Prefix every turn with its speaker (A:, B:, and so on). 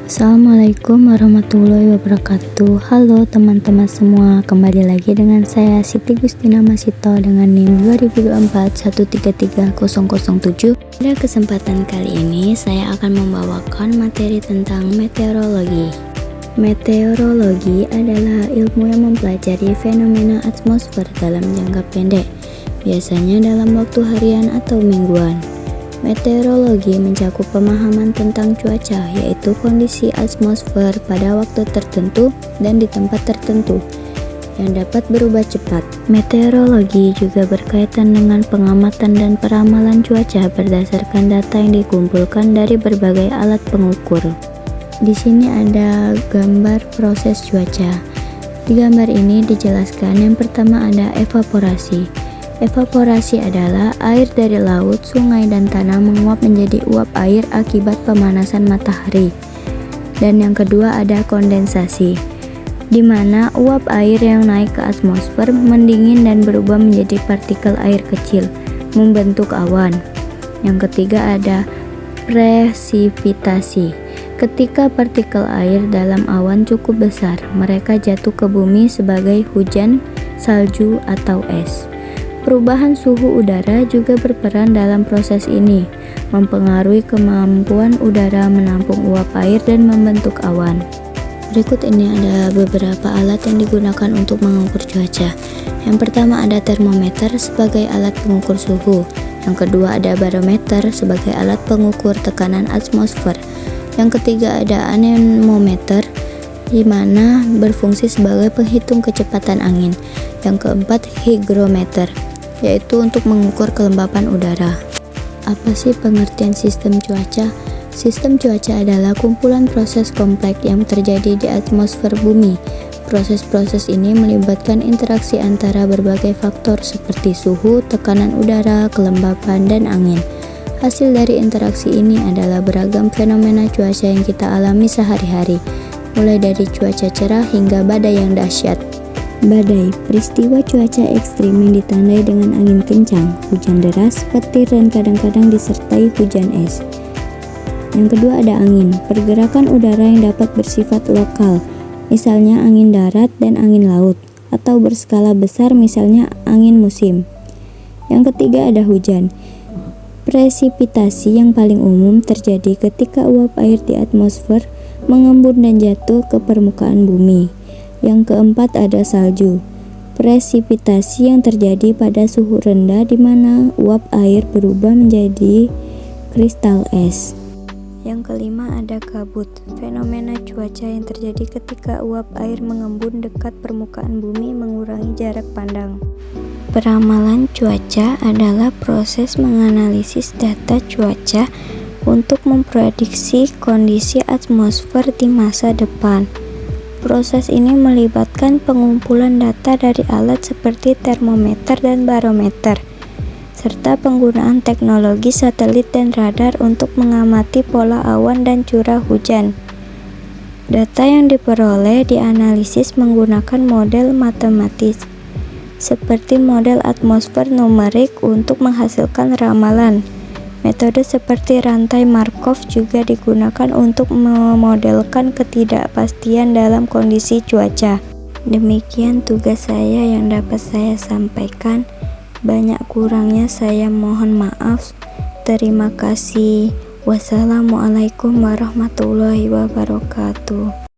A: Assalamualaikum warahmatullahi wabarakatuh. Halo teman-teman semua, kembali lagi dengan saya Siti Gustina Masito dengan NIM 2024133007. Pada kesempatan kali ini saya akan membawakan materi tentang meteorologi. Meteorologi adalah ilmu yang mempelajari fenomena atmosfer dalam jangka pendek, biasanya dalam waktu harian atau mingguan. Meteorologi mencakup pemahaman tentang cuaca, yaitu kondisi atmosfer pada waktu tertentu dan di tempat tertentu yang dapat berubah cepat. Meteorologi juga berkaitan dengan pengamatan dan peramalan cuaca berdasarkan data yang dikumpulkan dari berbagai alat pengukur. Di sini ada gambar proses cuaca. Di gambar ini dijelaskan yang pertama ada evaporasi. Evaporasi adalah air dari laut, sungai, dan tanah menguap menjadi uap air akibat pemanasan matahari. Dan yang kedua ada kondensasi, di mana uap air yang naik ke atmosfer mendingin dan berubah menjadi partikel air kecil, membentuk awan. Yang ketiga ada presipitasi. Ketika partikel air dalam awan cukup besar, mereka jatuh ke bumi sebagai hujan, salju, atau es. Perubahan suhu udara juga berperan dalam proses ini, mempengaruhi kemampuan udara menampung uap air dan membentuk awan. Berikut ini ada beberapa alat yang digunakan untuk mengukur cuaca. Yang pertama ada termometer sebagai alat pengukur suhu. Yang kedua ada barometer sebagai alat pengukur tekanan atmosfer. Yang ketiga ada anemometer, di mana berfungsi sebagai penghitung kecepatan angin. Yang keempat hygrometer, yaitu untuk mengukur kelembapan udara. Apa sih pengertian sistem cuaca? Sistem cuaca adalah kumpulan proses kompleks yang terjadi di atmosfer bumi. Proses-proses ini melibatkan interaksi antara berbagai faktor seperti suhu, tekanan udara, kelembapan, dan angin. Hasil dari interaksi ini adalah beragam fenomena cuaca yang kita alami sehari-hari, mulai dari cuaca cerah hingga badai yang dahsyat. Badai, peristiwa cuaca ekstrim yang ditandai dengan angin kencang, hujan deras, petir, dan kadang-kadang disertai hujan es. Yang kedua ada angin, pergerakan udara yang dapat bersifat lokal, misalnya angin darat dan angin laut, atau berskala besar misalnya angin musim. Yang ketiga ada hujan. Presipitasi yang paling umum terjadi ketika uap air di atmosfer mengembun dan jatuh ke permukaan bumi. Yang keempat ada salju. Presipitasi yang terjadi pada suhu rendah di mana uap air berubah menjadi kristal es. Yang kelima ada kabut. Fenomena cuaca yang terjadi ketika uap air mengembun dekat permukaan bumi mengurangi jarak pandang. Peramalan cuaca adalah proses menganalisis data cuaca untuk memprediksi kondisi atmosfer di masa depan. Proses ini melibatkan pengumpulan data dari alat seperti termometer dan barometer, serta penggunaan teknologi satelit dan radar untuk mengamati pola awan dan curah hujan. Data yang diperoleh dianalisis menggunakan model matematis, seperti model atmosfer numerik untuk menghasilkan ramalan. Metode seperti rantai Markov juga digunakan untuk memodelkan ketidakpastian dalam kondisi cuaca. Demikian tugas saya yang dapat saya sampaikan. Banyak kurangnya saya mohon maaf. Terima kasih. Wassalamualaikum warahmatullahi wabarakatuh.